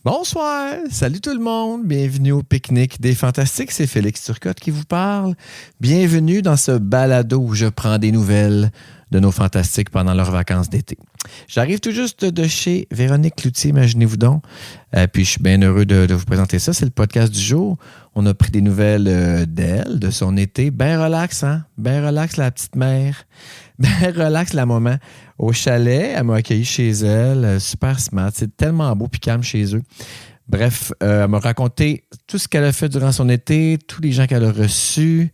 Bonsoir, salut tout le monde, bienvenue au pique-nique des Fantastiques, c'est Félix Turcotte qui vous parle. Bienvenue dans ce balado où je prends des nouvelles de nos Fantastiques pendant leurs vacances d'été. J'arrive tout juste de chez Véronique Cloutier, imaginez-vous donc, puis je suis bien heureux de vous présenter ça, c'est le podcast du jour. On a pris des nouvelles d'elle, de son été, bien relax, hein? Bien relax la petite mère, bien relax la maman. Au chalet, elle m'a accueilli chez elle, super smart, c'est tellement beau puis calme chez eux. Bref, elle m'a raconté tout ce qu'elle a fait durant son été, tous les gens qu'elle a reçus,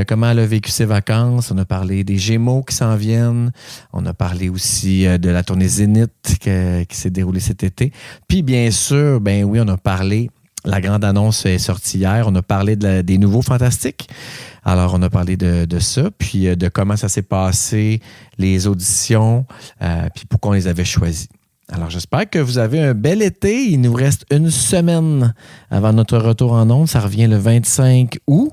comment elle a vécu ses vacances. On a parlé des Gémeaux qui s'en viennent. On a parlé aussi de la tournée Zénith qui s'est déroulée cet été. Puis bien sûr, ben oui, on a parlé, la grande annonce est sortie hier, on a parlé des nouveaux Fantastiques. Alors, on a parlé de ça, puis de comment ça s'est passé, les auditions, puis pourquoi on les avait choisis. Alors, j'espère que vous avez un bel été. Il nous reste une semaine avant notre retour en ondes. Ça revient le 25 août,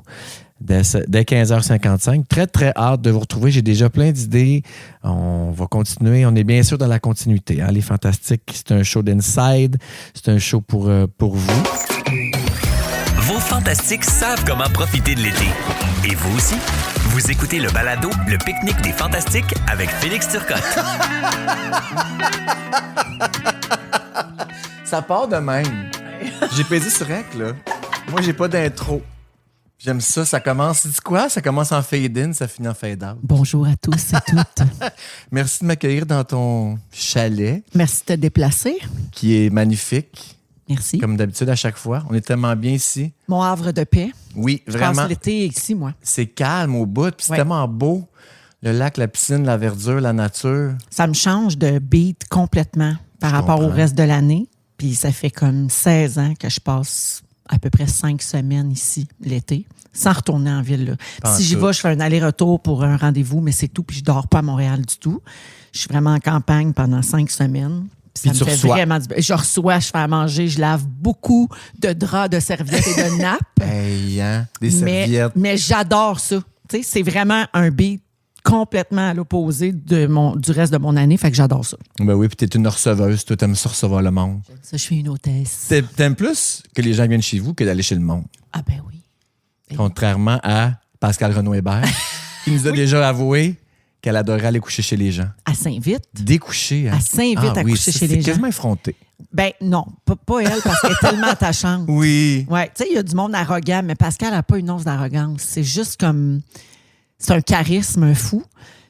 dès 15h55. Très, très hâte de vous retrouver. J'ai déjà plein d'idées. On va continuer. On est bien sûr dans la continuité. Hein? Les Fantastiques, c'est un show d'inside. C'est un show pour vous. Vos Fantastiques savent comment profiter de l'été. Et vous aussi? Vous écoutez le balado Le pique-nique des Fantastiques avec Félix Turcotte. Ça part de même. J'ai pesé sur rec, là. Moi, j'ai pas d'intro. J'aime ça. Ça commence, tu dis quoi? Ça commence en fade-in, ça finit en fade-out. Bonjour à tous et toutes. Merci de m'accueillir dans ton chalet. Merci de te déplacer. Qui est magnifique. Merci. Comme d'habitude, à chaque fois. On est tellement bien ici. Mon havre de paix. Oui, vraiment. Je passe l'été ici, moi. C'est calme au bout, puis c'est tellement beau. Le lac, la piscine, la verdure, la nature. Ça me change de beat complètement par rapport au reste de l'année. Puis ça fait comme 16 ans que je passe à peu près 5 semaines ici, l'été, sans retourner en ville. Là. Si j'y vais, je fais un aller-retour pour un rendez-vous, mais c'est tout. Puis je dors pas à Montréal du tout. Je suis vraiment en campagne pendant 5 semaines. Ça me fait vraiment du bien. Je reçois, je fais à manger, je lave beaucoup de draps, de serviettes et de nappes. Hey, hein? Des serviettes. Mais j'adore ça. Tu sais, c'est vraiment un beat complètement à l'opposé du reste de mon année. Fait que j'adore ça. Ben oui, puis t'es une receveuse. Toi, t'aimes ça recevoir le monde. Ça, je suis une hôtesse. T'aimes plus que les gens viennent chez vous que d'aller chez le monde. Ah ben oui. Contrairement à Pascal Renaud-Hébert, qui nous a déjà avoué qu'elle adorait aller coucher chez les gens. Elle s'invite. Découcher. Hein? Elle s'invite à coucher chez les gens. C'est quasiment effronté. Ben non, pas elle, parce qu'elle est tellement attachante. Oui. Ouais, tu sais, il y a du monde arrogant, mais Pascal n'a pas une once d'arrogance. C'est juste comme... C'est un charisme, un fou.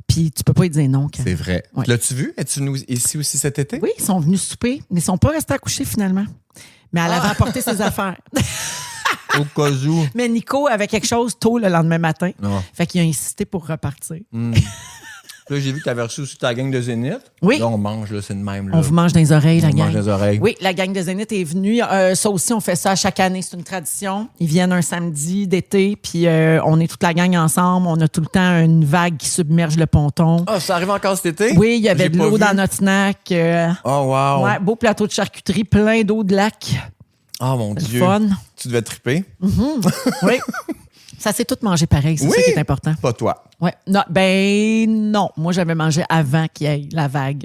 Puis tu peux pas lui dire non. C'est vrai. Ouais. L'as-tu vu? Es-tu ici aussi cet été? Oui, ils sont venus souper, mais ils sont pas restés à coucher finalement. Mais elle avait apporté ses affaires. Au cas où. Mais Nico avait quelque chose tôt le lendemain matin. Non. Fait qu'il a insisté pour repartir. Là, j'ai vu que tu avais reçu aussi ta gang de Zénith. Oui. Là, on mange, là, c'est de même. Là. On vous mange dans les oreilles, la gang. On mange dans les oreilles. Oui, la gang de Zénith est venue. Ça aussi, on fait ça chaque année. C'est une tradition. Ils viennent un samedi d'été, puis on est toute la gang ensemble. On a tout le temps une vague qui submerge le ponton. Ah, ça arrive encore cet été? Oui, il y avait de l'eau dans notre snack. Oh, wow. Ouais, beau plateau de charcuterie, plein d'eau de lac. Oh, mon Dieu. Fun. Tu devais triper. Oui. Ça s'est tout mangé pareil, c'est ça qui est important. Pas toi. Ouais. Non, non. Moi, j'avais mangé avant qu'il y ait la vague.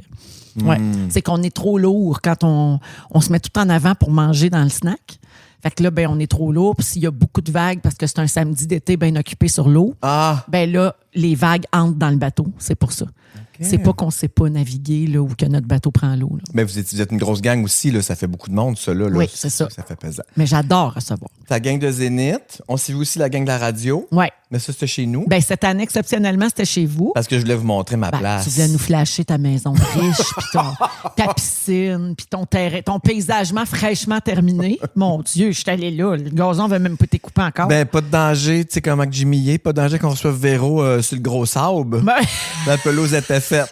Ouais. C'est qu'on est trop lourd quand on se met tout en avant pour manger dans le snack. Fait que là, on est trop lourd. Puis s'il y a beaucoup de vagues, parce que c'est un samedi d'été bien occupé sur l'eau, là, les vagues entrent dans le bateau. C'est pour ça. Okay. C'est pas qu'on sait pas naviguer là, ou que notre bateau prend l'eau. Là. Mais vous êtes une grosse gang aussi. Là, ça fait beaucoup de monde, ça. Là, oui, c'est ça. Ça fait pesant. Mais j'adore recevoir. Ta gang de Zénith. On s'est vu aussi la gang de la radio. Oui. Mais ça, c'était chez nous. Cette année, exceptionnellement, c'était chez vous. Parce que je voulais vous montrer ma place. Tu voulais nous flasher ta maison riche, puis ta piscine, puis ton terrain, ton paysagement fraîchement terminé. Mon Dieu, je suis allée là. Le gazon va même pas été coupé encore. Pas de danger, tu sais comment que Jimmy est. Pas de danger qu'on reçoive Véro sur le gros sable. La pelouse était faite.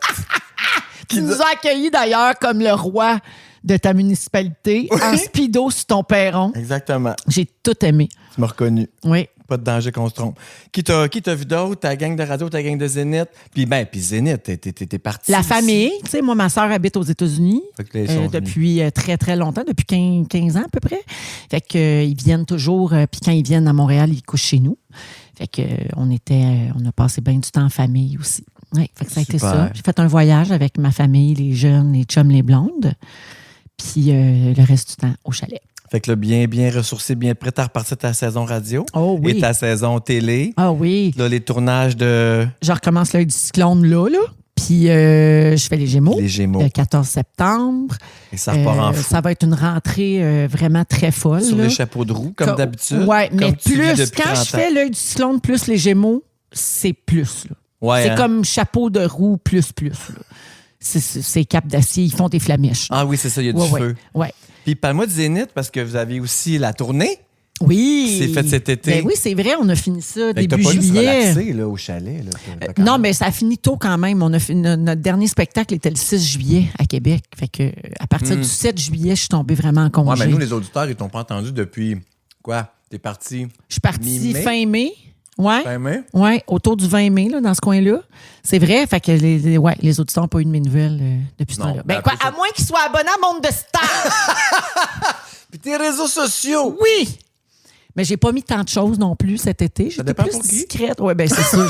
Tu nous as accueillis d'ailleurs comme le roi de ta municipalité, en speedo sur ton perron. Exactement. J'ai tout aimé. Tu m'as reconnu. Oui. Pas de danger qu'on se trompe. Qui t'a vu d'autre? Ta gang de radio, ta gang de Zénith? Puis Zénith, t'es parti. La famille. Tu sais, moi, ma soeur habite aux États-Unis depuis très, très longtemps, depuis 15 ans à peu près. Fait qu'ils viennent toujours, puis quand ils viennent à Montréal, ils couchent chez nous. Fait qu'on a passé bien du temps en famille aussi. Oui, fait que ça a été ça. J'ai fait un voyage avec ma famille, les jeunes, les chums, les blondes. puis le reste du temps au chalet. Fait que là, bien ressourcé, bien prêt à repartir ta saison radio. Oh oui. Et ta saison télé. Ah oui. Là, les tournages de... Je recommence l'œil du cyclone là. Puis je fais les Gémeaux. Les Gémeaux. Le 14 septembre. Et ça repart en fou. Ça va être une rentrée vraiment très folle. Sur là. les chapeaux de roue, comme d'habitude. Oui, mais tu vis plus, depuis quand 30 je fais l'œil du cyclone plus les Gémeaux, c'est plus. Là. Ouais, c'est hein? comme chapeau de roue plus. Là. C'est cap d'acier, ils font des flamèches. Ah oui, c'est ça, il y a du feu. Ouais. Puis parle-moi du Zénith, parce que vous avez aussi la tournée. Oui. C'est fait cet été. Ben oui, c'est vrai, on a fini ça Fait que début t'as pas juste juillet. relaxé là, au chalet. Là, Non, mais ça a fini tôt quand même. On a fait, notre dernier spectacle était le 6 juillet à Québec. Fait que à partir du 7 juillet, je suis tombée vraiment en congé. Ouais, mais nous, les auditeurs, ils t'ont pas entendu depuis quoi? T'es parti? Je suis partie mi-mai? fin mai. Ouais. Fin mai? Oui, autour du 20 mai, là, dans ce coin-là. C'est vrai, fait que les auditeurs n'ont pas eu de mes nouvelles depuis ce Non, temps-là. mais Ben, quoi, après ça- à moins qu'ils soient abonnés à Monde de Star. Puis tes réseaux sociaux! Oui! Mais j'ai pas mis tant de choses non plus cet été. J'étais dépend plus pour qui? discrète. Oui, ben c'est ça.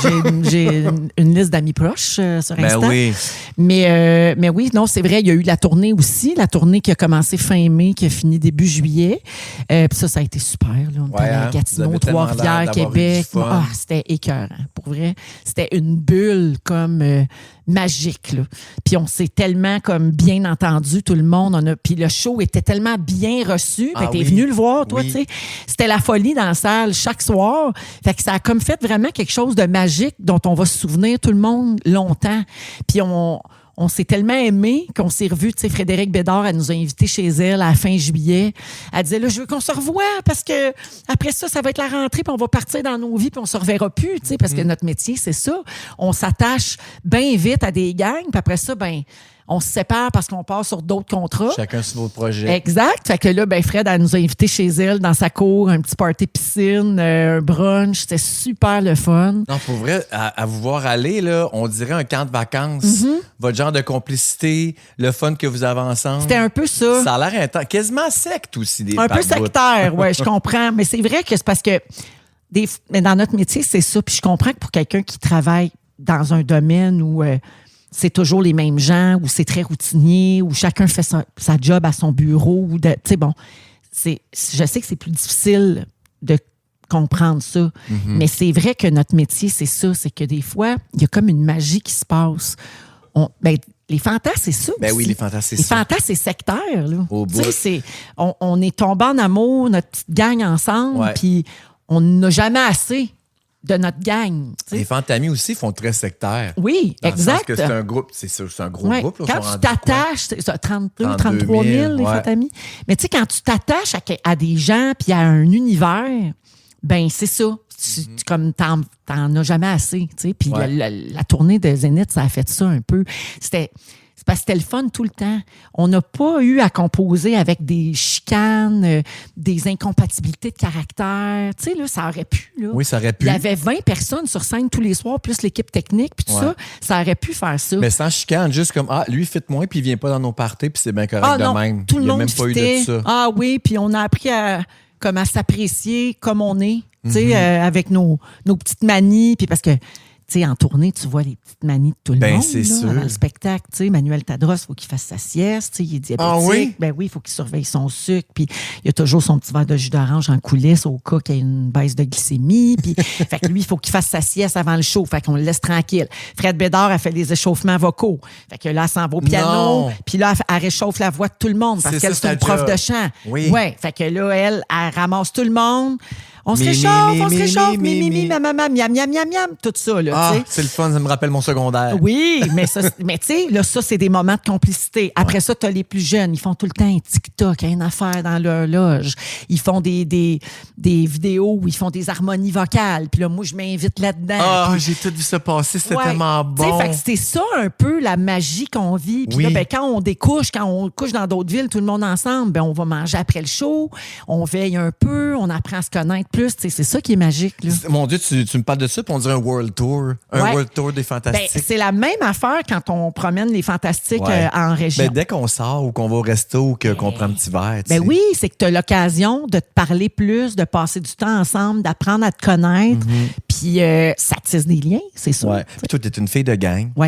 J'ai une liste d'amis proches sur Ben Insta. oui. Mais oui, non, c'est vrai, il y a eu la tournée aussi. La tournée qui a commencé fin mai, qui a fini début juillet. Puis ça a été super. Là. On était à Vous Gatineau, avez tellement l'air Trois-Rivières, d'avoir eu Québec. du fun. Ah, c'était écœurant. Pour vrai, c'était une bulle comme magique. Là. Puis on s'est tellement comme bien entendu, tout le monde. Puis le show était tellement bien reçu. Ah T'es oui. venu le voir, toi, Oui. tu sais. C'était la folie dans la salle chaque soir. Fait que ça a comme fait vraiment quelque chose de magique dont on va se souvenir tout le monde longtemps. Puis on s'est tellement aimés qu'on s'est revus. Tu sais, Frédéric Bédard, elle nous a invités chez elle à la fin juillet. Elle disait, là, je veux qu'on se revoie parce que après ça va être la rentrée puis on va partir dans nos vies puis on se reverra plus, tu sais, parce que notre métier, c'est ça. On s'attache bien vite à des gangs puis après ça, on se sépare parce qu'on part sur d'autres contrats. Chacun sur vos projets. Exact. Fait que là, Fred, elle nous a invités chez elle, dans sa cour, un petit party piscine, un brunch. C'était super le fun. Non, pour vrai, à vous voir aller, là, on dirait un camp de vacances. Votre genre de complicité, le fun que vous avez ensemble. C'était un peu ça. Ça a l'air intense. Quasiment secte aussi, des Un peu par bouts. sectaire, oui, je comprends. Mais c'est vrai que c'est parce que mais dans notre métier, c'est ça. Puis je comprends que pour quelqu'un qui travaille dans un domaine où c'est toujours les mêmes gens, où c'est très routinier, où chacun fait sa job à son bureau, tu sais, bon, je sais que c'est plus difficile de comprendre ça. Mais c'est vrai que notre métier, c'est ça. C'est que des fois, il y a comme une magie qui se passe. Les fantasmes, c'est ça. Ben aussi. oui, les fantasmes, c'est Les ça. fantasmes, c'est sectaire. Là. Au Tu sais, bout. on est tombés en amour, notre petite gang ensemble, Ouais. puis on n'a jamais assez de notre gang. tu sais. Les Fantamis aussi font très sectaire. Oui, Dans le sens exact. que c'est un groupe, c'est un gros Ouais. groupe. Là, Quand sont tu rendus quoi? t'attaches, c'est ça, 32, 32 33 000, les ouais. Fantamis. Mais tu sais, quand tu t'attaches à des gens puis à un univers, ben c'est ça. Comme t'en as jamais assez. Tu sais. Puis Ouais. la tournée de Zénith, ça a fait ça un peu. C'est parce que c'était le fun tout le temps. On n'a pas eu à composer avec des chicanes, des incompatibilités de caractère. Tu sais, là, ça aurait pu. Là. Oui, ça aurait pu. Il y avait 20 personnes sur scène tous les soirs, plus l'équipe technique, puis tout Ouais. ça aurait pu faire ça. Mais sans chicane, juste comme, lui, fit moins, puis il vient pas dans nos parties, puis c'est bien correct de non, même. tout le il n'y a monde même pas eu fitait. de ça. Ah oui, puis on a appris à s'apprécier comme on est, tu sais, Mm-hmm. avec nos petites manies, puis parce que tu sais, en tournée, tu vois les petites manies de tout le Ben, monde. c'est là, sûr. Dans le spectacle, tu sais, Manuel Tadros, il faut qu'il fasse sa sieste, tu sais, il est diabétique. Ah oui? Ben oui, il faut qu'il surveille son sucre, puis il a toujours son petit verre de jus d'orange en coulisses au cas qu'il y ait une baisse de glycémie, puis fait que lui, il faut qu'il fasse sa sieste avant le show, fait qu'on le laisse tranquille. Fred Bédard a fait des échauffements vocaux, fait que là, elle s'en va au piano, Non. puis là, elle réchauffe la voix de tout le monde, parce C'est qu'elle, ça, c'est une ta prof job. de chant. Oui. Ouais, fait que là, elle ramasse tout le monde. On se Mi, mi, réchauffe, mi, on se mi, réchauffe, mi, mi, mi, mi. mi, miam, miam, miam, miam, miam, tout ça, là, tu sais. C'est le fun, ça me rappelle mon secondaire. Oui, mais tu sais, là, ça, c'est des moments de complicité. Après ça, tu as les plus jeunes. Ils font tout le temps un TikTok, une affaire dans leur loge. Ils font des vidéos où ils font des harmonies vocales. Puis là, moi, je m'invite là-dedans. Puis- J'ai tout vu ça passer, c'était Ouais. tellement Tu sais, bon. fait que c'est ça un peu la magie qu'on vit. Puis Oui. là, ben, quand on couche dans d'autres villes, tout le monde ensemble, ben, on va manger après le show, on veille un peu, on apprend à se connaître plus. Tu sais, c'est ça qui est magique. Là. Mon Dieu, tu me parles de ça, puis on dirait un world tour. Un Ouais. world tour des Ben, Fantastiques. c'est la même affaire quand on promène les Fantastiques Ouais. en région. Ben, dès qu'on sort ou qu'on va au resto ou qu'on prend un petit verre. tu Ben sais. oui, c'est que tu as l'occasion de te parler plus, de passer du temps ensemble, d'apprendre à te connaître. Puis ça tisse des liens, c'est sûr. Ouais. Puis toi, t'es une fille de gang. Oui,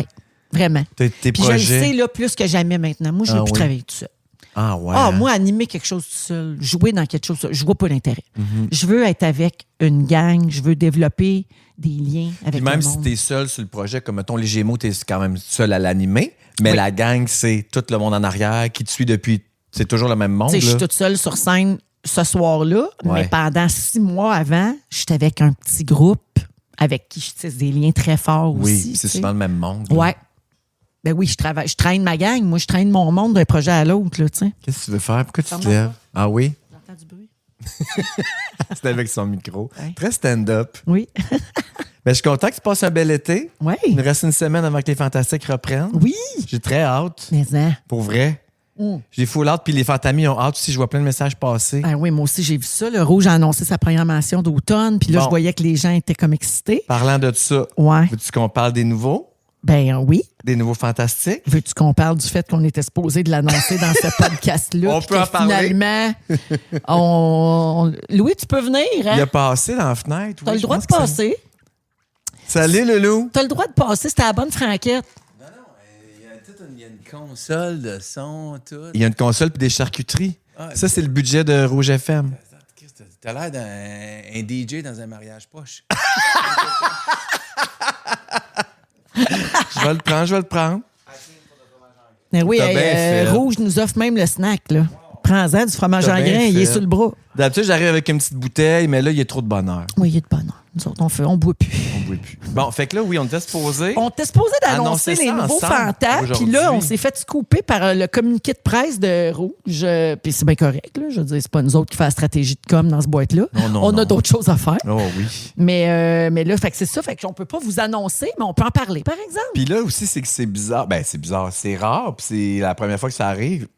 vraiment. Tes Puis je le projets. sais là, plus que jamais maintenant. Moi, je ne veux Ah plus oui. travailler tout seul. Ah ouais. Ah, moi, animer quelque chose tout seul, jouer dans quelque chose, je vois pas l'intérêt. Je veux être avec une gang, je veux développer des liens avec Puis même le si monde. t'es seul sur le projet, comme mettons les Gémeaux, t'es quand même seul à l'animer, mais Oui. la gang, c'est tout le monde en arrière qui te suit depuis. C'est toujours le même monde. Tu sais, je suis là. toute seule sur scène ce soir-là, Ouais. mais pendant 6 mois avant, j'étais avec un petit groupe avec qui je tisse des liens très forts Oui, aussi. puis c'est tu sais. souvent le même monde. là. Ouais. Ben oui, je traîne ma gang. Moi, je traîne mon monde d'un projet à l'autre, là, tu sais. Qu'est-ce que tu veux faire? Pourquoi tu te Ferme-moi lèves? Ah oui? J'entends du bruit. C'est avec son micro. Ouais. Très stand-up. Oui. Ben, je suis content que tu passes un bel été. Oui. Il nous reste une semaine avant que les Fantastiques reprennent. Oui. J'ai très hâte. Mais hein. Pour vrai. J'ai full hâte. Puis les Fantamis ont hâte aussi. Je vois plein de messages passer. Ah oui, moi aussi, j'ai vu ça. Le Rouge a annoncé sa programmation d'automne. Puis là, Bon. je voyais que les gens étaient comme excités. Parlant de ça, Ouais. veux-tu qu'on parle des nouveaux? Ben oui. Des nouveaux Fantastiques? Veux-tu qu'on parle du fait qu'on était supposé de l'annoncer dans ce podcast-là? On puis peut que en parler. Finalement, Louis, tu peux venir, Il hein? a passé dans la fenêtre. T'as oui, le je droit de pense que passer. Salut, Loulou. T'as le droit de passer. C'était la bonne franquette. Il y a une console de son, tout. Il y a une console puis des charcuteries. Ah, Ça, c'est le budget de Rouge FM. Christ, t'as l'air d'un DJ dans un mariage poche. Je vais le prendre. Mais oui, T'as bien fait. Rouge nous offre même le snack, là. Prends-en du fromage T'as en bien grains, il est fait. sur le bras. D'habitude, j'arrive avec une petite bouteille, mais là, il y a trop de bonheur. Oui, il est de bonheur. Nous autres, on boit plus. On boit plus. Bon, fait que là, oui, on était supposé. On était supposé d'annoncer Annoncer les ça nouveaux ensemble fantas, puis aujourd'hui. là, on s'est fait scooper par le communiqué de presse de Rouge. Puis c'est bien correct, là. Je veux dire, c'est pas nous autres qui fait la stratégie de com dans ce boîte-là. Non, On non. a d'autres choses à faire. Oh oui. Mais là, fait que c'est ça. Fait qu'on peut pas vous annoncer, mais on peut en parler, par exemple. Puis là aussi, c'est que c'est bizarre. Ben, c'est bizarre. C'est rare, puis c'est la première fois que ça arrive.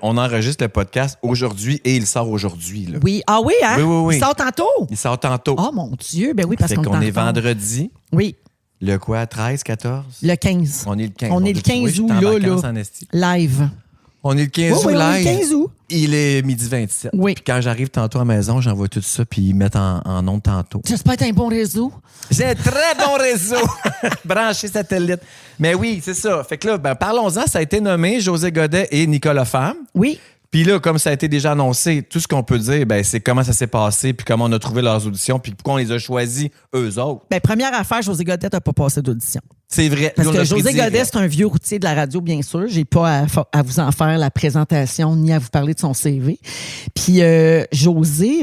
On enregistre le podcast aujourd'hui et il sort aujourd'hui. Là. Oui. Ah oui, hein? Oui, oui, oui. Il sort tantôt. Il sort tantôt. Oh mon Dieu. Ben oui, parce fait qu'on qu'on est est en retard. vendredi. Oui, Le quoi? 13, 14? le 15. On est le 15. On est le 15 août, là. Live. On est le 15 Oui, août oui, on est live. le 15 août. Il est midi 27. Oui. Puis quand j'arrive tantôt à la maison, j'envoie tout ça, puis ils mettent en ondes tantôt. J'espère que t'as un bon réseau. J'ai un très bon réseau. Branché satellite. Mais oui, c'est ça. Fait que là, ben, parlons-en. Ça a été nommé José Godet et Nicolas Femme. Oui. Puis là, comme ça a été déjà annoncé, tout ce qu'on peut dire, ben, c'est comment ça s'est passé, puis comment on a trouvé leurs auditions, puis pourquoi on les a choisis, eux autres. Ben, première affaire, José Godet n'a pas passé d'audition. C'est vrai. Parce Nous, on que l'a pris José direct. Godet, c'est un vieux routier de la radio, bien sûr. J'ai pas à vous en faire la présentation ni à vous parler de son CV. Puis José,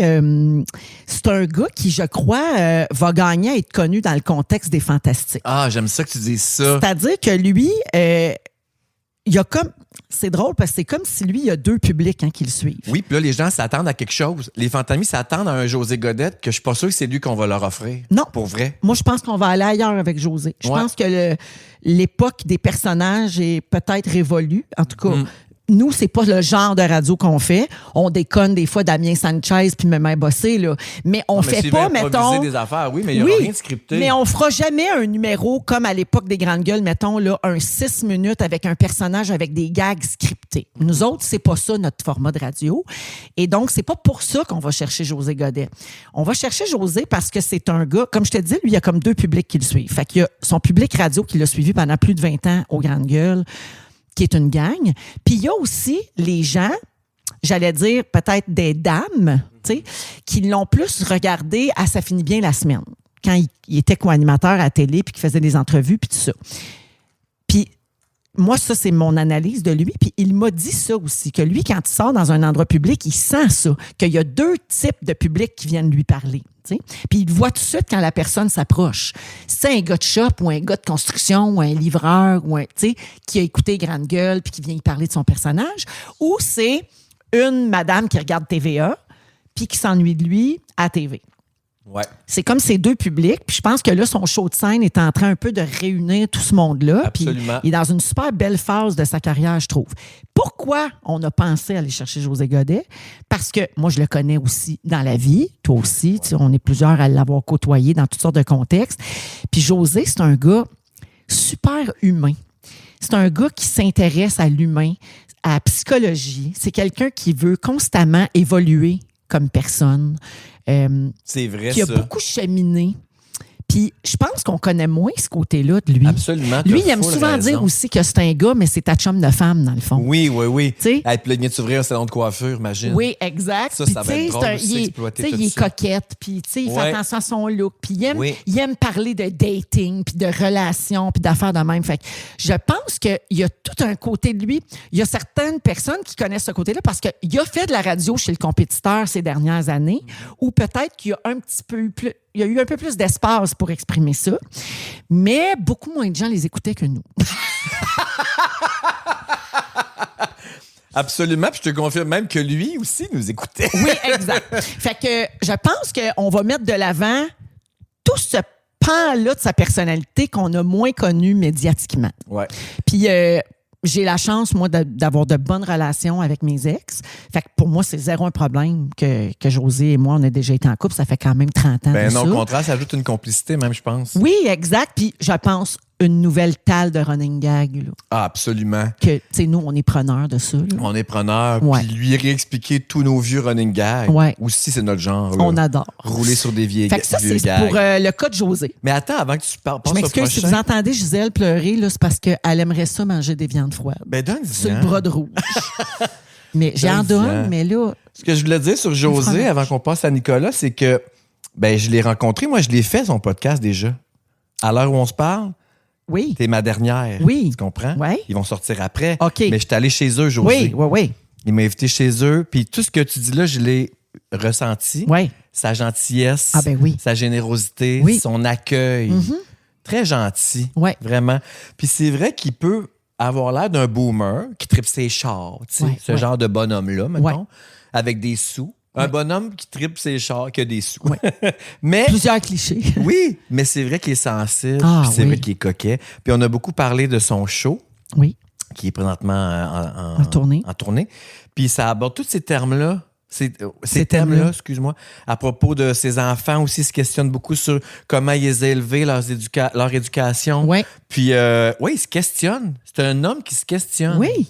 c'est un gars qui, je crois, va gagner à être connu dans le contexte des Fantastiques. Ah, j'aime ça que tu dises ça. C'est-à-dire que lui, il y a comme... C'est drôle parce que c'est comme si lui, il y a deux publics qui le suivent. Oui, puis là, les gens s'attendent à quelque chose. Les Fantamis s'attendent à un José Godet que je suis pas sûr que c'est lui qu'on va leur offrir. Non. Pour vrai. Moi, je pense qu'on va aller ailleurs avec José. Je Ouais. pense que l'époque des personnages est peut-être révolue. En tout cas, nous, c'est pas le genre de radio qu'on fait. On déconne des fois Damien Sanchez puis Mémé Bossé, là. Mais on Non, mais fait s'il pas, veut improviser mettons... des affaires, oui, mais il n'y aura rien de scripté. mais on fera jamais un numéro comme à l'époque des Grandes Gueules, mettons, là, un 6 minutes avec un personnage avec des gags scriptés. Nous autres, c'est pas ça notre format de radio. Et donc, c'est pas pour ça qu'on va chercher José Godet. On va chercher José parce que c'est un gars, comme je te dis, lui, il y a comme deux publics qui le suivent. Fait qu'il y a son public radio qui l'a suivi pendant plus de 20 ans aux Grandes Gueules, qui est une gang. Puis il y a aussi les gens, j'allais dire peut-être des dames, tu sais, qui l'ont plus regardé à Ça finit bien la semaine, quand il était co-animateur à la télé puis qu'il faisait des entrevues puis tout ça. Puis moi, ça, c'est mon analyse de lui. Puis il m'a dit ça aussi, que lui, quand il sort dans un endroit public, il sent ça, qu'il y a deux types de publics qui viennent lui parler. T'sais. Puis il voit tout de suite quand la personne s'approche. Si c'est un gars de shop ou un gars de construction ou un livreur ou qui a écouté Grande Gueule puis qui vient y parler de son personnage, ou c'est une madame qui regarde TVA puis qui s'ennuie de lui à TV. Ouais. C'est comme ces deux publics. Puis je pense que là, son show de scène est en train un peu de réunir tout ce monde-là. Puis Absolument. il est dans une super belle phase de sa carrière, je trouve. Pourquoi on a pensé aller chercher José Godet? Parce que moi, je le connais aussi dans la vie. Toi aussi. Tu sais, on est plusieurs à l'avoir côtoyé dans toutes sortes de contextes. Puis José, c'est un gars super humain. C'est un gars qui s'intéresse à l'humain, à la psychologie. C'est quelqu'un qui veut constamment évoluer comme personne. C'est vrai, Qui a ça. beaucoup cheminé. Puis je pense qu'on connaît moins ce côté-là de lui. Absolument. Lui, t'as il aime full souvent raison. dire aussi que c'est un gars, mais c'est ta chum de femme, dans le fond. Oui. Tu sais? Puis là, il vient de s'ouvrir un salon de coiffure, imagine. Oui, exact. Ça, Puis, ça va tu sais, être drôle aussi il est, d'exploiter tu sais, tout il est ça. coquette, puis tu sais, il fait Ouais. attention à son look, puis Oui. il aime parler de dating, puis de relations, puis d'affaires de même. Fait que je pense qu'il y a tout un côté de lui. Il y a certaines personnes qui connaissent ce côté-là parce qu'il a fait de la radio chez le compétiteur ces dernières années, ou peut-être qu'il y a un petit peu plus... Il y a eu un peu plus d'espace pour exprimer ça, mais beaucoup moins de gens les écoutaient que nous. Absolument. Puis je te confirme même que lui aussi nous écoutait. Oui, exact. Fait que je pense qu'on va mettre de l'avant tout ce pan-là de sa personnalité qu'on a moins connu médiatiquement. Ouais. Puis j'ai la chance, moi, d'avoir de bonnes relations avec mes ex. Fait que pour moi, c'est zéro un problème que José et moi, on a déjà été en couple. Ça fait quand même 30 ans Ben de non, ça. au contraire, ça ajoute une complicité même, je pense. Oui, exact. Puis je pense une nouvelle talle de running gag. Là, Ah, absolument. que, tu sais, nous, on est preneurs de ça. Là. On est preneur. Ouais. Puis lui réexpliquer tous nos vieux running gags. Ouais. Aussi, c'est notre genre. Là. On adore. Rouler sur des vieux Fait que ça, vieux c'est gags. pour le cas de José. Mais attends, avant que tu parles, Je passe au m'excuse, si prochain. vous entendez Gisèle pleurer, là, c'est parce qu'elle aimerait ça manger des viandes froides. Ben donne Sur le bras de rouge. Mais j'en donne, mais là... Ce que je voulais dire sur José, fromage. avant qu'on passe à Nicolas, c'est que ben je l'ai rencontré. Moi, je l'ai fait, son podcast, déjà. À l'heure où on se parle, Oui. t'es ma dernière. Oui. Tu comprends? Ouais. Ils vont sortir après. OK. Mais je suis allé chez eux, José. Oui, oui, oui. Il m'a invité chez eux. Puis tout ce que tu dis là, je l'ai ressenti. Oui. Sa gentillesse, Ah ben oui. sa générosité, Oui. son accueil. Mhm. Très gentil. Ouais. Vraiment. Puis c'est vrai qu'il peut avoir l'air d'un boomer qui tripe ses chars. Tu sais, Ouais, ce ouais. genre de bonhomme-là, mettons, Ouais. avec des sous. Un Ouais. bonhomme qui tripe ses chars, qui a des sous. Ouais. Mais Plusieurs clichés. oui, mais c'est vrai qu'il est sensible, Ah, puis c'est oui. vrai qu'il est coquet. Puis on a beaucoup parlé de son show, Oui. qui est présentement En tournée. en tournée. Puis ça aborde tous ces termes-là. Ces Ces thèmes-là, thèmes-là. excuse-moi, à propos de ses enfants aussi, ils se questionnent beaucoup sur comment ils les élevés, leur éducation. Oui. Puis, oui, il se questionne. C'est un homme qui se questionne. Oui.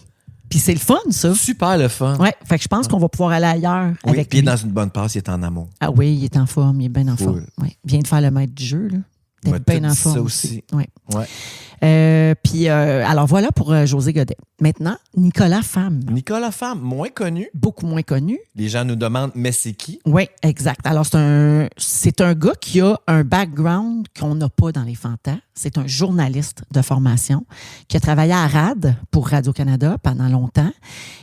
Puis c'est le fun, ça. Super le fun. Oui. Fait que je pense qu'on va pouvoir aller ailleurs Oui, avec puis il est lui. dans une bonne passe, il est en amour. Ah oui, il est en forme. Il est bien en Full. forme. Oui. Il vient de faire le maître du jeu, là. Il m'a D'être bien tout en dit ça forme aussi. Oui. Ouais. Puis, alors voilà pour José Godet. Maintenant, Nicolas Femme. Nicolas Femme, moins connu. Beaucoup moins connu. Les gens nous demandent, mais c'est qui? Oui, exact. Alors, c'est un gars qui a un background qu'on n'a pas dans les fantas. C'est un journaliste de formation qui a travaillé à RAD pour Radio-Canada pendant longtemps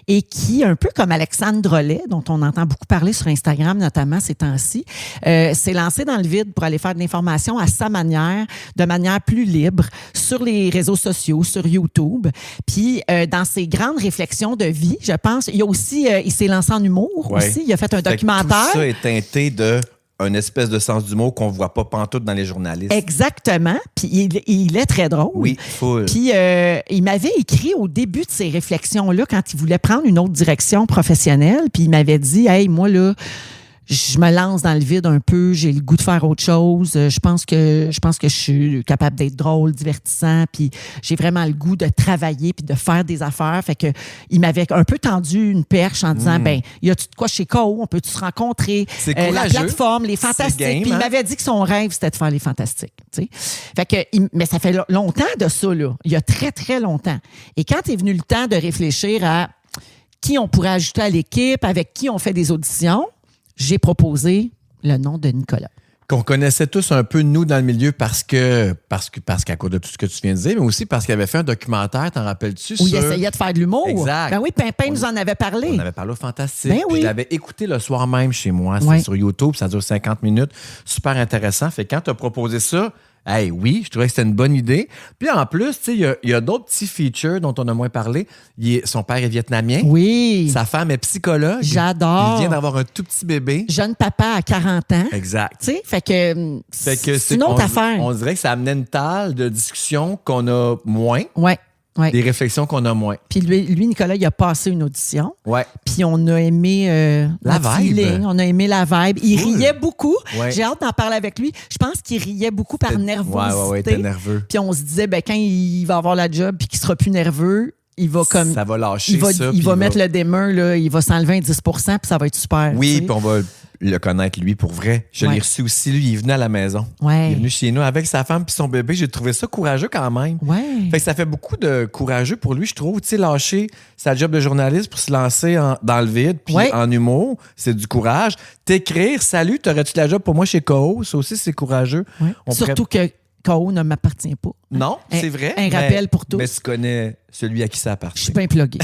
et qui, un peu comme Alexandre Drolet, dont on entend beaucoup parler sur Instagram, notamment ces temps-ci, s'est lancé dans le vide pour aller faire de l'information à sa manière, de manière plus libre, sur les réseaux sociaux, sur YouTube. Puis, dans ses grandes réflexions de vie, je pense, il y a aussi, il s'est lancé en humour Ouais. aussi. Il a fait un Fait que documentaire. Tout ça est teinté de un espèce de sens d'humour qu'on voit pas pantoute dans les journalistes. Exactement. Puis il est très drôle. Oui, full. Puis il m'avait écrit au début de ces réflexions-là, quand il voulait prendre une autre direction professionnelle, puis il m'avait dit, hey, moi, là, je me lance dans le vide un peu, j'ai le goût de faire autre chose. Je pense que je suis capable d'être drôle, divertissant, puis j'ai vraiment le goût de travailler puis de faire des affaires. Fait que il m'avait un peu tendu une perche en disant, ben, y a-tu de quoi chez KO? On peut-tu se rencontrer? C'est La courageux. plateforme, les fantastiques. game, Puis il hein? m'avait dit que son rêve, c'était de faire les fantastiques. Tu sais. Fait que, mais ça fait longtemps de ça, là. Il y a très, très longtemps. Et quand est venu le temps de réfléchir à qui on pourrait ajouter à l'équipe, avec qui on fait des auditions, j'ai proposé le nom de Nicolas. Qu'on connaissait tous un peu, nous, dans le milieu, parce qu'à cause de tout ce que tu viens de dire, mais aussi parce qu'il avait fait un documentaire, t'en rappelles-tu? Où il sur- essayait de faire de l'humour. Exact. Ben oui, Pimpin nous en avait parlé. On avait parlé au Fantastique. Ben Puis oui. je l'avais écouté le soir même chez moi. C'est Ouais. sur YouTube, ça dure 50 minutes. Super intéressant. Fait que quand tu as proposé ça, hey, oui, je trouvais que c'était une bonne idée. Puis en plus, tu sais, il y a d'autres petits features dont on a moins parlé. Son père est vietnamien. Oui. Sa femme est psychologue. J'adore. Il vient d'avoir un tout petit bébé. Jeune papa à 40 ans. Exact. Tu sais, fait que, c'est une autre affaire. On dirait que ça amenait une talle de discussion qu'on a moins, Ouais. Ouais. des réflexions qu'on a moins. Puis lui, Nicolas, il a passé une audition. Ouais. Puis on a aimé La notre vibe. feeling, on a aimé la vibe. Il Cool. riait beaucoup. Ouais. J'ai hâte d'en parler avec lui. Je pense qu'il riait beaucoup par nervosité. Ouais, t'es nerveux. Puis on se disait, ben, quand il va avoir la job puis qu'il sera plus nerveux, il va comme... Ça va lâcher il va, ça. il puis va mettre le dimmer, là, il va s'enlever un 10 puis ça va être super. Oui, tu sais. puis on va le connaître, lui, pour vrai. Je l'ai reçu aussi, lui. Il est venu à la maison. Ouais. Il est venu chez nous avec sa femme puis son bébé. J'ai trouvé ça courageux quand même. Ouais. Fait que ça fait beaucoup de courageux pour lui, je trouve. Tu sais, lâcher sa job de journaliste pour se lancer dans le vide puis en humour, c'est du courage. T'écrire, salut, t'aurais-tu la job pour moi chez Ko? Ça aussi, c'est courageux. Ouais. Surtout que Ko ne m'appartient pas. Non, c'est vrai. Un rappel pour tous. Mais tu connais celui à qui ça appartient. Je suis bien plugué.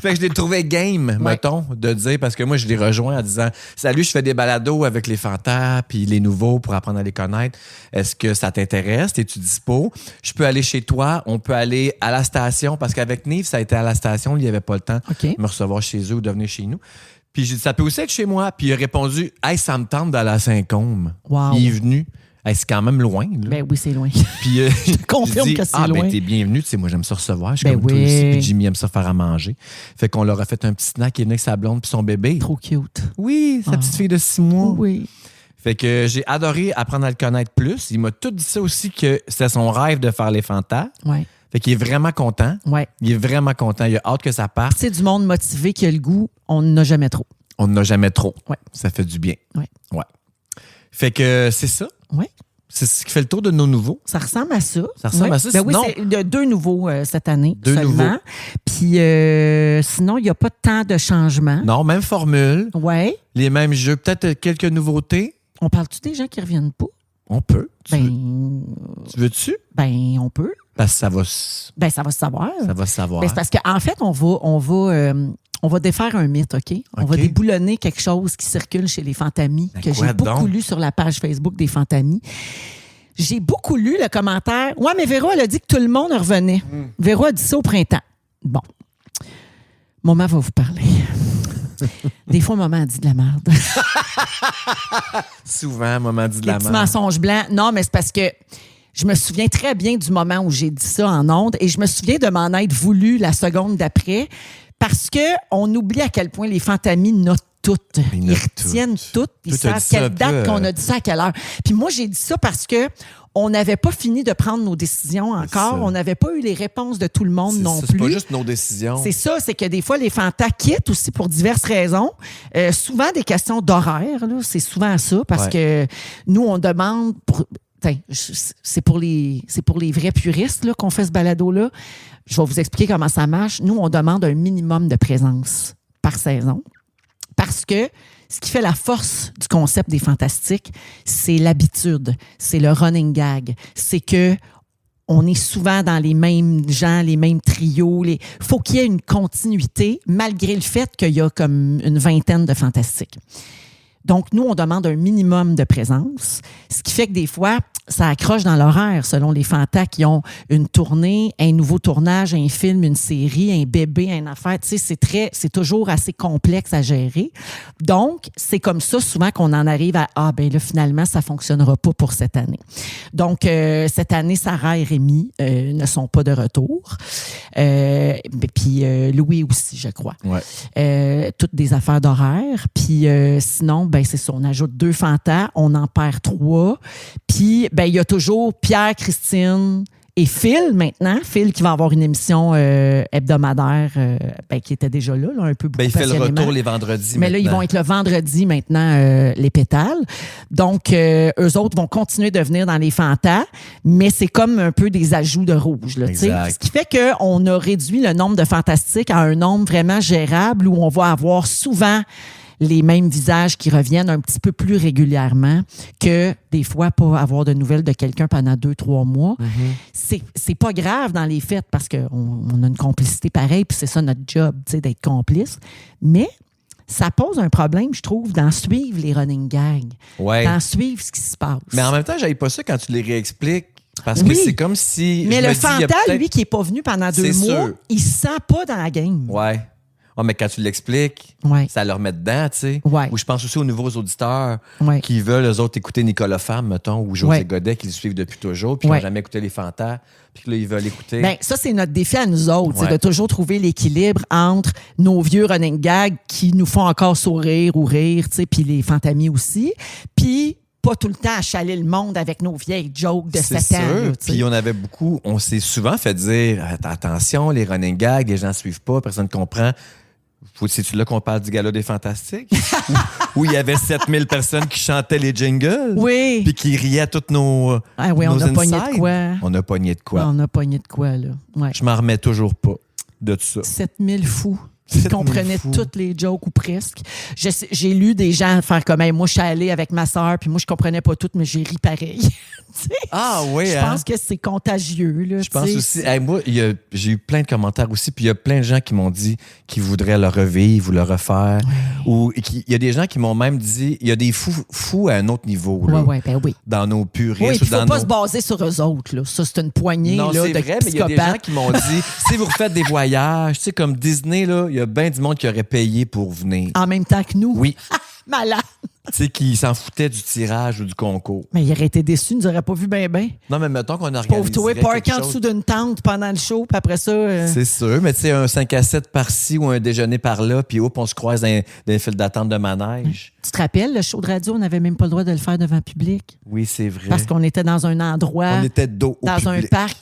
Fait que je l'ai trouvé game, mettons, de dire, parce que moi, je l'ai rejoint en disant « Salut, je fais des balados avec les fantas puis les nouveaux pour apprendre à les connaître. Est-ce que ça t'intéresse? Es-tu dispo? Je peux aller chez toi. On peut aller à la station. » Parce qu'avec Nive, ça a été à la station. Il n'y avait pas le temps de me recevoir chez eux ou de venir chez nous. Puis j'ai dit « Ça peut aussi être chez moi. » Puis il a répondu « Hey, ça me tente d'aller à Saint-Côme. Wow. » Il est venu. Hey, c'est quand même loin. Là. Ben oui, c'est loin. Puis, je te confirme que c'est loin. Ben t'es bienvenu. Tu sais, moi, j'aime ça recevoir. Je suis ben comme toi aussi. Puis Jimmy aime ça faire à manger. Fait qu'on leur a fait un petit snack. Il est venu avec sa blonde puis son bébé. Trop cute. Oui, sa petite fille de 6 mois. Oui. Fait que j'ai adoré apprendre à le connaître plus. Il m'a tout dit ça aussi, que c'était son rêve de faire les fantas. Ouais. Fait qu'il est vraiment content. Ouais. Il est vraiment content. Il a hâte que ça parte. C'est du monde motivé qui a le goût. On n'en a jamais trop. On n'en a jamais trop. Ouais. Ça fait du bien. Ouais. Ouais. Fait que c'est ça. Ouais. C'est ce qui fait le tour de nos nouveaux. Ça ressemble à ça. Ça ressemble à ça. Ben oui, sinon... c'est 2 nouveaux cette année. Deux seulement. nouveaux. Puis sinon, il n'y a pas tant de changements. Non, même formule. Ouais. Les mêmes jeux. Peut-être quelques nouveautés. On parle-tu des gens qui ne reviennent pas? On peut. Tu veux-tu? Ben, on peut. Parce que ça va Ben, ça va se savoir. Ça va se savoir. Ben, c'est parce qu'en fait, on va défaire un mythe, OK? On va déboulonner quelque chose qui circule chez les Fantamis, que j'ai beaucoup lu sur la page Facebook des Fantamis. J'ai beaucoup lu le commentaire. Ouais, mais Véro, elle a dit que tout le monde revenait. Véro a dit ça au printemps. Bon. Maman va vous parler. Des fois, maman a dit de la merde. Souvent, maman dit de la merde. Des petits mensonges blancs. Non, mais c'est parce que je me souviens très bien du moment où j'ai dit ça en ondes et je me souviens de m'en être voulu la seconde d'après parce qu'on oublie à quel point les Fantamis notent toutes. Ils retiennent toutes. Ils savent quelle date qu'on a dit ça à quelle heure. Puis moi, j'ai dit ça parce que on n'avait pas fini de prendre nos décisions encore. On n'avait pas eu les réponses de tout le monde non plus. C'est pas juste nos décisions. C'est ça, c'est que des fois, les fantas quittent aussi pour diverses raisons. Souvent des questions d'horaire, là, c'est souvent ça, parce que nous, on demande... C'est pour les vrais puristes là, qu'on fait ce balado-là. Je vais vous expliquer comment ça marche. Nous, on demande un minimum de présence par saison. Parce que ce qui fait la force du concept des Fantastiques, c'est l'habitude, c'est le running gag. C'est que on est souvent dans les mêmes gens, les mêmes trios. Faut qu'il y ait une continuité, malgré le fait qu'il y a comme une vingtaine de Fantastiques. Donc, nous, on demande un minimum de présence, ce qui fait que des fois, ça accroche dans l'horaire selon les fantas qui ont une tournée, un nouveau tournage, un film, une série, un bébé, une affaire. Tu sais, c'est toujours assez complexe à gérer. Donc, c'est comme ça souvent qu'on en arrive à « Ah, ben là, finalement, ça fonctionnera pas pour cette année. » Donc, cette année, Sarah et Rémi ne sont pas de retour. Puis Louis aussi, je crois. Ouais. Toutes des affaires d'horaire. Puis sinon, ben c'est ça, on ajoute 2 fantas, on en perd 3. Puis, ben il y a toujours Pierre, Christine et Phil maintenant. Phil qui va avoir une émission hebdomadaire qui était déjà là un peu beaucoup. Ben, il fait le retour les vendredis. Mais là, ils vont être le vendredi maintenant, les pétales. Donc, eux autres vont continuer de venir dans les fantas, mais c'est comme un peu des ajouts de rouge. Là, ce qui fait qu'on a réduit le nombre de fantastiques à un nombre vraiment gérable où on va avoir souvent les mêmes visages qui reviennent un petit peu plus régulièrement que des fois pas avoir de nouvelles de quelqu'un pendant 2-3 mois. Mm-hmm. C'est pas grave dans les fêtes parce qu'on a une complicité pareille puis c'est ça notre job, d'être complice. Mais ça pose un problème, je trouve, d'en suivre les running gags, d'en suivre ce qui se passe. Mais en même temps, j'avais pas ça quand tu les réexpliques. Parce que c'est comme si... Mais le fanta, lui, qui est pas venu pendant 2 mois, il se sent pas dans la game. Ouais. Oh, mais quand tu l'expliques, ça leur met dedans, tu sais. Ouais. Ou je pense aussi aux nouveaux auditeurs qui veulent, eux autres, écouter Nicolas Femme, mettons, ou José Godet, qui le suivent depuis toujours, puis qui n'ont jamais écouté les fantas, puis que là, ils veulent écouter. Bien, ça, c'est notre défi à nous autres, c'est de toujours trouver l'équilibre entre nos vieux running gags qui nous font encore sourire ou rire, tu sais, puis les fantamis aussi, puis pas tout le temps achaler le monde avec nos vieilles jokes de 7 ans. Puis on s'est souvent fait dire, attention, les running gags, les gens ne suivent pas, personne ne comprend. C'est-tu là qu'on parle du gala des Fantastiques? où il y avait 7000 personnes qui chantaient les jingles. Oui. Puis qui riaient à toutes nos. Ah oui, nos on a pogné insides. de quoi. On a pogné de quoi. On a pogné de quoi, là. Ouais. Je m'en remets toujours pas de tout ça. 7000 fous. Qui 7000 comprenaient fous. toutes les jokes ou presque. J'ai lu des gens faire comme hey, moi, je suis allée avec ma sœur, puis moi, je comprenais pas tout, mais j'ai ri pareil. Tu sais? Ah oui, Je pense que c'est contagieux. Là, Je pense aussi. Hey, moi, j'ai eu plein de commentaires aussi, puis il y a plein de gens qui m'ont dit qu'ils voudraient le revivre ou le refaire. Ou il y a des gens qui m'ont même dit il y a des fous à un autre niveau. Là, Oui, ben oui. dans nos puristes. Oui, ou il ne faut dans pas nos... se baser sur eux autres. Là. Ça, c'est une poignée Non, là, c'est de vrai, mais il y a des gens psychopathes. qui m'ont dit si vous refaites des voyages, tu sais, comme Disney, là, il y a bien du monde qui aurait payé pour venir. En même temps que nous. Oui. Malade. Tu sais, qui s'en foutaient du tirage ou du concours. Mais il aurait été déçu, il nous aurait pas vu bien. Non, mais mettons qu'on organise. Pauvre toi, parqué en dessous d'une tente pendant le show, puis après ça. C'est sûr, mais tu sais, un 5 à 7 par-ci ou un déjeuner par-là, puis hop, on se croise dans les files d'attente de manège. Tu te rappelles, le show de radio, on n'avait même pas le droit de le faire devant le public. Oui, c'est vrai. Parce qu'on était dans un endroit, On était dos au dans un public. parc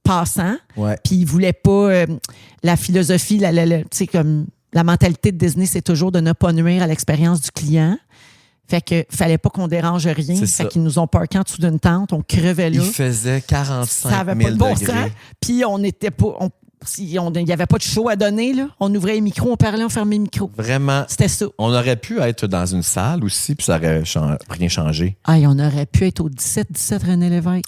passant, Ouais. puis ils voulaient pas. La philosophie, tu sais, comme la mentalité de Disney, c'est toujours de ne pas nuire à l'expérience du client. Fait que fallait pas qu'on dérange rien. C'est Fait ça. qu'ils nous ont parqué en dessous d'une tente, on crevait là. Il faisait 45 Ça 000 avait pas de bon degrés. sens. Puis on n'était pas. Il n'y avait pas de show à donner. Là. On ouvrait les micros, on parlait, on fermait les micros. Vraiment. C'était ça. On aurait pu être dans une salle aussi, puis ça aurait rien changé. Ah, on aurait pu être au 17 René Lévesque.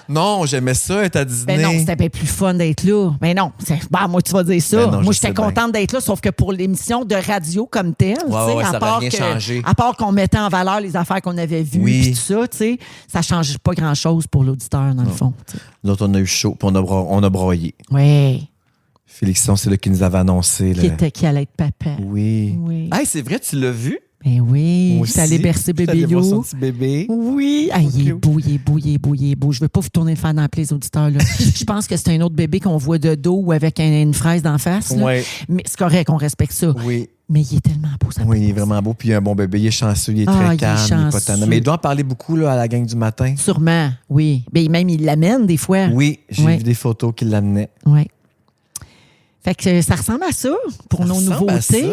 Non, j'aimais ça, être à Disney. Ben non, c'était bien plus fun d'être là. Mais non, moi, tu vas dire ça. Ben non, moi, je sais j'étais contente d'être là, sauf que pour l'émission de radio comme telle, tu sais, ouais, ça à aurait part rien changé. à part qu'on mettait en valeur les affaires qu'on avait vues Oui. puis tout ça, tu sais, ça ne change pas grand-chose pour l'auditeur, dans le fond. tu sais. Nous autres, on a eu chaud, puis on a broyé. Oui. Félixon, c'est là qui nous avait annoncé. Là. Qui allait être papa. Oui. Oui. Hey, c'est vrai, tu l'as vu? Ben oui, Moi je suis allée aussi. bercer Je suis allée bébé voir son Lou. petit bébé. Oui, ah, il est beau, il est beau, il est beau, il est beau. Je ne veux pas vous tourner le fer dans les auditeurs. Là. Je pense que c'est un autre bébé qu'on voit de dos ou avec une fraise d'en face. Là. Ouais. Mais c'est correct, on respecte ça. Oui. Mais il est tellement beau, ça. Oui, il est vraiment beau. Puis il est un bon bébé. Il est chanceux, il est Ah, très il est calme, il est pas chanceux. tannant. Mais il doit en parler beaucoup là, à la gang du matin. Sûrement, oui. Mais même, il l'amène des fois. Oui, j'ai Ouais. vu des photos qu'il l'amenait. Oui. Fait que ça ressemble à ça pour nos nouveautés.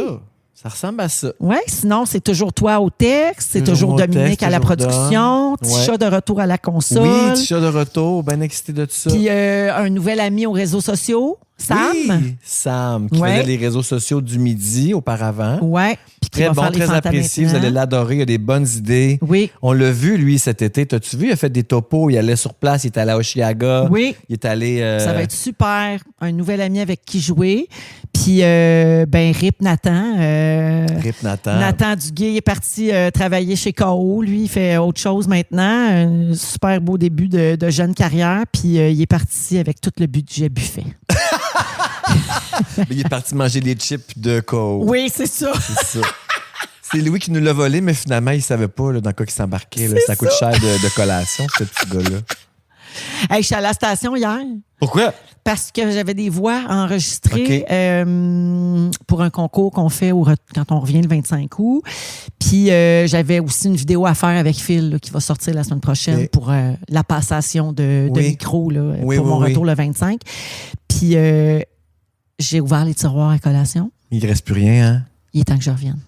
Ça ressemble à ça. Oui, sinon, c'est toujours toi au texte, c'est Toujours toujours moi au Dominique texte, à la toujours production, Dom. Tisha de retour à la console. Oui, Tisha de retour, bien excité de tout ça. Puis un nouvel ami aux réseaux sociaux, Sam. Oui, Sam, qui Ouais. faisait les réseaux sociaux du midi auparavant. Ouais. Puis qui Très va bon, faire les très fantas apprécié. Vous maintenant. allez l'adorer. Il a des bonnes idées. Oui. On l'a vu, lui, cet été. T'as-tu vu? Il a fait des topos. Il allait sur place. Il est allé à Oshiaga. Oui. Il est allé. Ça va être super. Un nouvel ami avec qui jouer. Puis, RIP Nathan. Rip Nathan. Nathan Duguay est parti travailler chez K.O. Lui, il fait autre chose maintenant. Un super beau début de jeune carrière. Puis, il est parti avec tout le budget buffet. Il est parti manger des chips de Co. Oui, c'est ça. C'est ça. C'est Louis qui nous l'a volé, mais finalement, il savait pas là, dans quoi il s'embarquait. là. Ça coûte cher de collation, ce petit gars-là. Hey, je suis à la station hier. Pourquoi? Parce que j'avais des voix enregistrées OK. pour un concours qu'on fait quand on revient le 25 août. Puis j'avais aussi une vidéo à faire avec Phil là, qui va sortir la semaine prochaine OK. pour la passation de Oui. micro là, Oui, pour mon oui, retour le 25. Puis j'ai ouvert les tiroirs à collation. Il ne reste plus rien, hein? Il est temps que je revienne.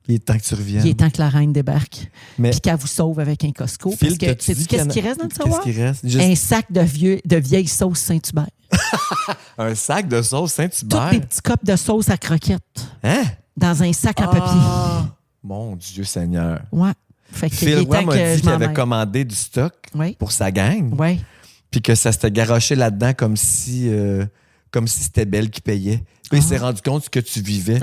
Il est temps que tu reviennes. Il est temps que la reine débarque. Mais Puis qu'elle vous sauve avec un Costco. Phil, Parce que t'as-tu sais-tu dit qu'il y en qu'est-ce a- qui reste dans le tiroir? Qu'est-ce qui reste? Juste Un sac de vieille sauce Saint-Hubert. un sac de sauce Tous Saint-Hubert. des petits copes de sauce à croquettes Hein? dans un sac en papier. Mon Dieu Seigneur. Ouais. Fait que il Phil est Roy temps m'a que dit je qu'il m'en avait aille. commandé du stock Oui. pour sa gang, Oui. puis que ça s'était garoché là-dedans comme si c'était Belle qui payait. Puis il s'est rendu compte que tu vivais.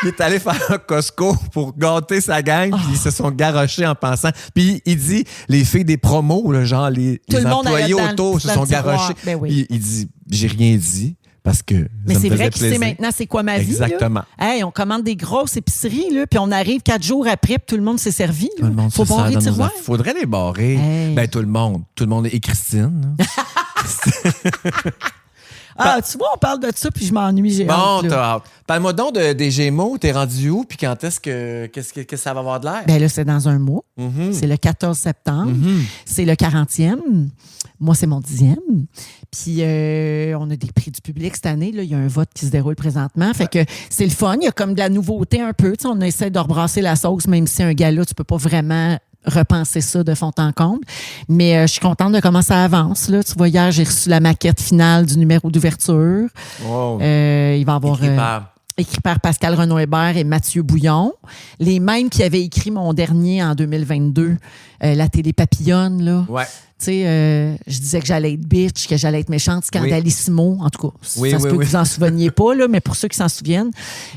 Il est allé faire un Costco pour gâter sa gang, puis ils se sont garochés en pensant. Puis il dit, les filles des promos, là, genre les Tout le monde employés allait dans autour le- se dans sont le tiroir. garochés. Ben oui. Il dit, j'ai rien dit parce que Mais ça me c'est faisait vrai qu'il sait plaisir. maintenant c'est quoi ma vie. Exactement. Là. Hey, on commande des grosses épiceries, là, puis on arrive 4 jours après, puis tout le monde s'est servi. Tout le monde Faut se sert barrer dans les nos tiroirs. affaires. Faudrait les barrer. Hey. Ben, tout le monde. Tout le monde. Et Christine. Ah, tu vois, on parle de ça, puis je m'ennuie, j'ai Bon, hâte, là. t'as hâte. Parle-moi donc des Gémeaux. T'es rendu où? Puis quand est-ce que ça va avoir de l'air? Ben là, c'est dans un mois. Mhm. C'est le 14 septembre. Mhm. C'est le 40e. Moi, c'est mon 10e. Puis, on a des prix du public cette année. Là. Il y a un vote qui se déroule présentement. Fait que c'est le fun. Il y a comme de la nouveauté un peu. Tu sais, on essaie de rebrasser la sauce, même si un gala, tu peux pas vraiment repenser ça de fond en comble. Mais je suis contente de comment ça avance. Là. Tu vois, hier, j'ai reçu la maquette finale du numéro d'ouverture. Wow. Il va y avoir... Écrit par- écrit par Pascal Renaud-Hébert et Mathieu Bouillon. Les mêmes qui avaient écrit mon dernier en 2022, La télé papillonne, là. Ouais. Tu sais, je disais que j'allais être bitch, que j'allais être méchante, scandalissimo. En tout cas, Oui, ça se oui, peut oui. que vous en souveniez pas, là, mais pour ceux qui s'en souviennent.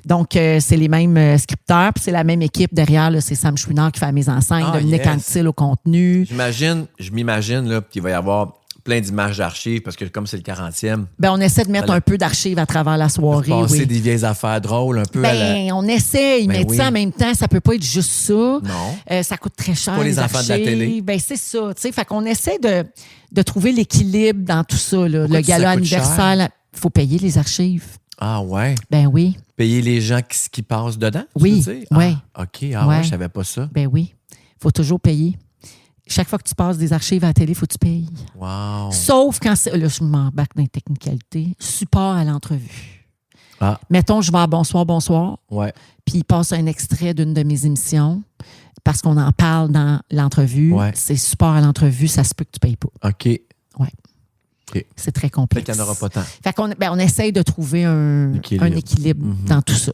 Donc, c'est les mêmes scripteurs, puis c'est la même équipe derrière. Là, c'est Sam Chouinard qui fait la mise en scène, Ah, Dominique yes. Anctil au contenu. Je m'imagine là, qu'il va y avoir plein d'images d'archives parce que comme c'est le 40e, Ben, on essaie de mettre Voilà. un peu d'archives à travers la soirée. passer Oui. des vieilles affaires drôles un peu à la... Ben, on essaie, Ben mais oui. ça, en même temps, ça peut pas être juste ça. Non. Ça coûte très cher. pas les enfants de la archives. télé. Ben, c'est ça. Tu sais, fait qu'on essaie de trouver l'équilibre dans tout ça. Là. Pourquoi Le tu- ça gala coûte cher? anniversaire, il faut payer les archives. Ah ouais. Ben oui, Payer les gens qui passent dedans? tu Oui, veux dire? ouais. Ah, OK. Ah Ouais. ouais, je savais pas ça. ben oui. Il faut toujours payer. Chaque fois que tu passes des archives à la télé, il faut que tu payes. Wow. Sauf quand c'est... Là, je m'embarque dans les technicalités. Support à l'entrevue. Ah. Mettons, je vais à Bonsoir, bonsoir. Ouais. Puis il passe un extrait d'une de mes émissions parce qu'on en parle dans l'entrevue. Ouais. C'est support à l'entrevue, ça se peut que tu ne payes pas. OK. C'est très Fait complexe. qu'il n'y en aura pas tant. Fait qu'on on essaye de trouver un Équilibre. équilibre Mhm. dans tout ça.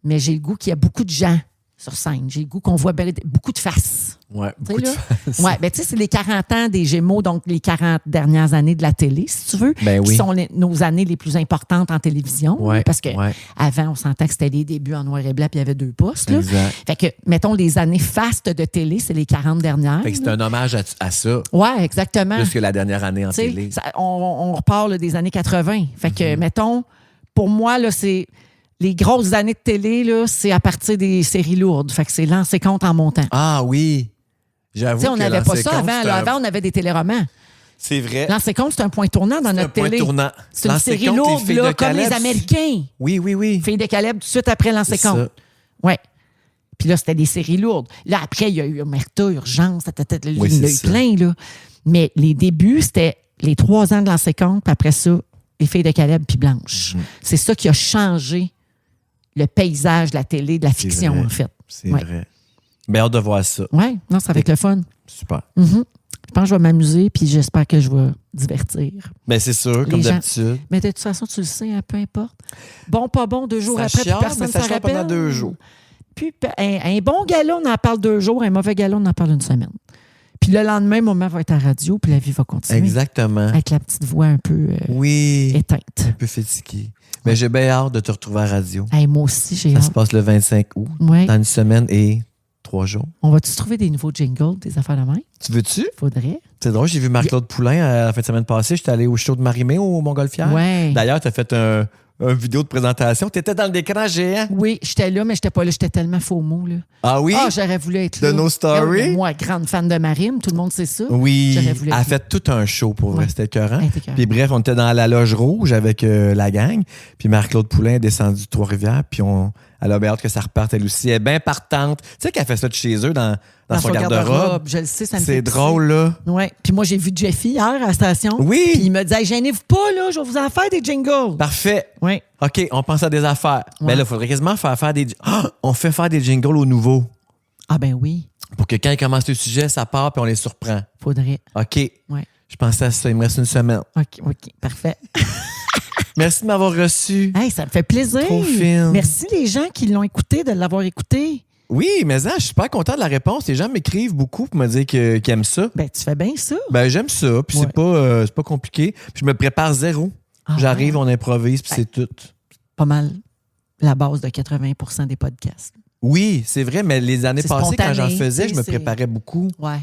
Mais j'ai le goût qu'il y a beaucoup de gens sur scène. J'ai le goût qu'on voit beaucoup de faces. Ouais. Tu sais, Beaucoup de là? faces. Ouais, ben tu sais, c'est les 40 ans des Gémeaux, donc les 40 dernières années de la télé, si tu veux, Ben qui oui. sont nos années les plus importantes en télévision. Ouais. Parce que Ouais. avant, on sentait que c'était les débuts en noir et blanc, puis il y avait 2 postes. Là. Exact. Fait que, mettons, les années fastes de télé, c'est les 40 dernières. Fait que c'est un hommage à ça, Ouais, exactement. plus que la dernière année en Tu sais, télé. on repart là, des années 80. Fait que, mettons, pour moi, là, c'est les grosses années de télé, là, c'est à partir des séries lourdes. Fait que c'est lancé compte en montant. Ah oui. J'avoue Tu sais, on que n'avait pas ça Lancé-Compte, avant. c'est Là. un- Avant, on avait des téléromans. C'est vrai. Lancé compte, c'est un point tournant dans C'est un notre point télé. tournant. C'est une Lancé-Compte, série les lourde, filles là, de comme les Caleb, Américains. Oui, oui, oui. Filles de Caleb, tout de suite après Lancé C'est compte. ça. Ouais. Puis là, c'était des séries lourdes. Là, après, il y a eu Omerta, Urgence, il y Oui, en a c'est eu ça. plein, là. Mais les débuts, c'était les 3 ans de Lancé compte, puis après ça, les Filles de Caleb puis Blanche. Mhm. C'est ça qui a changé le paysage de la télé, de la C'est fiction, vrai. en fait. C'est Ouais. vrai. Bien hâte de voir ça. Oui, non, ça va être le fun. Super. Mhm. Je pense que je vais m'amuser, puis j'espère que je vais divertir. Ben c'est sûr, comme gens- d'habitude. Mais de toute façon, tu le sais, hein, peu importe. Bon, pas bon, 2 jours Ça après, puis chiale, personne mais ne ça s'en chiale pendant rappelle. 2 jours. Puis, un bon gala, on en parle 2 jours. Un mauvais gala, on en parle 1 semaine. Puis le lendemain, maman va être à la radio, puis la vie va continuer. Exactement. Avec la petite voix un peu Oui. éteinte. Un peu fatigué. Mais j'ai bien hâte de te retrouver à la radio. Hey, moi aussi, j'ai Ça se hâte. passe le 25 août, Ouais. dans 1 semaine et 3 jours. On va-tu trouver des nouveaux jingles, des affaires de main? Tu veux-tu? Faudrait. C'est drôle, j'ai vu Marc-Claude Poulain la fin de semaine passée. J'étais allé au show de Marie-Mé au Montgolfière. Ouais. D'ailleurs, tu as fait un vidéo de présentation. Tu étais dans l'écran géant. Oui, j'étais là, mais j'étais pas là. J'étais tellement faux mot, là. Ah oui? Ah, j'aurais voulu être De là. nos stories? Mais moi, grande fan de Marine, tout le monde sait ça. Oui. J'aurais voulu Elle a être là. fait tout un show pour vrai. Ouais. C'était écœurant. Elle était écœurante. Puis bref, on était dans la loge rouge avec la gang. Puis Marc-Claude Poulain est descendu de Trois-Rivières. Puis elle a bien hâte que ça reparte elle aussi. Elle est bien partante. Tu sais qu'elle fait ça de chez eux dans son garde-robe. Je le sais, ça me fait C'est pisser. drôle, là. Ouais. Puis moi, j'ai vu Jeffy hier à la station. Oui. Puis il me disait, hey, gênez-vous pas, là, je vais vous en faire des jingles. Parfait. Oui. OK, on pense à des affaires. Ouais. Mais là, il faudrait quasiment faire des... Ah! On fait faire des jingles aux nouveaux. Ah ben oui, Pour que quand ils commencent le sujet, ça part puis on les surprend. faudrait. OK. Ouais. Je pensais à ça. Il me reste 1 semaine. OK, parfait. Merci de m'avoir reçu. Hey, ça me fait plaisir. Trop fine. Merci les gens qui l'ont écouté, de l'avoir écouté. Oui, mais je suis super content de la réponse. Les gens m'écrivent beaucoup pour me dire qu'ils aiment ça. Ben, tu fais bien ça. Ben, j'aime ça. Puis Ouais. c'est pas compliqué. Puis je me prépare zéro. Ah, J'arrive, ouais. on improvise, puis c'est tout. Pas mal la base de 80% des podcasts. Oui, c'est vrai, mais les années C'est passées, quand j'en spontané, faisais, tu sais, je me c'est- préparais beaucoup. Ouais.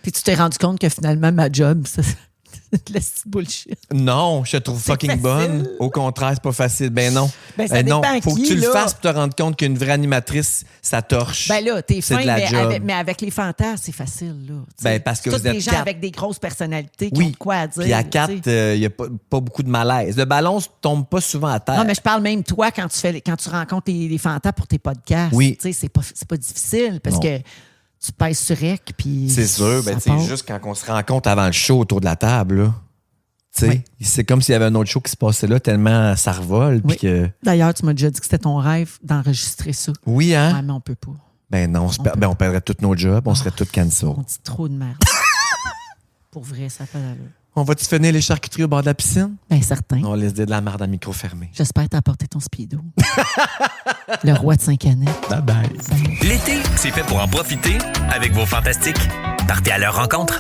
Puis tu t'es rendu compte que finalement, ma job, de la petite bullshit. Non, je te trouve C'est fucking facile. bonne. Au contraire, c'est pas facile. Ben non. Ben, ça non, dépend faut qui, que tu le là. fasses pour te rendre compte qu'une vraie animatrice, ça torche. Ben là, t'es C'est fin, de la job. mais avec les fantasmes, c'est facile, là. Tu sais. Ben, parce que Tous vous êtes des gens quatre. avec des grosses personnalités qui ont Oui. de quoi à dire. Puis à tu 4, sais. il n'y a pas beaucoup de malaise. Le ballon ne tombe pas souvent à terre. Non, mais je parle même toi quand tu rencontres les fantas pour tes podcasts. Oui. Tu sais, c'est pas difficile parce Non. que tu pèses sur rec puis C'est sûr. Ben, ça tu sais, part. juste quand on se rencontre avant le show autour de la table, là. Tu sais, Oui. c'est comme s'il y avait un autre show qui se passait là, tellement ça revole. Puis Oui. que... D'ailleurs, tu m'as déjà dit que c'était ton rêve d'enregistrer ça. Oui, hein? Ouais, mais on peut pas. Ben non, on perdrait tous nos jobs, on serait tous cancel. On dit trop de merde. Pour vrai, ça fait d'allure. On va-tu finir les charcuteries au bord de la piscine? Bien certain. On laisse dire de la merde à micro fermé. J'espère t'as apporté ton speedo. Le roi de Saint-Canet. Bye bye. L'été, c'est fait pour en profiter avec vos fantastiques. Partez à leur rencontre.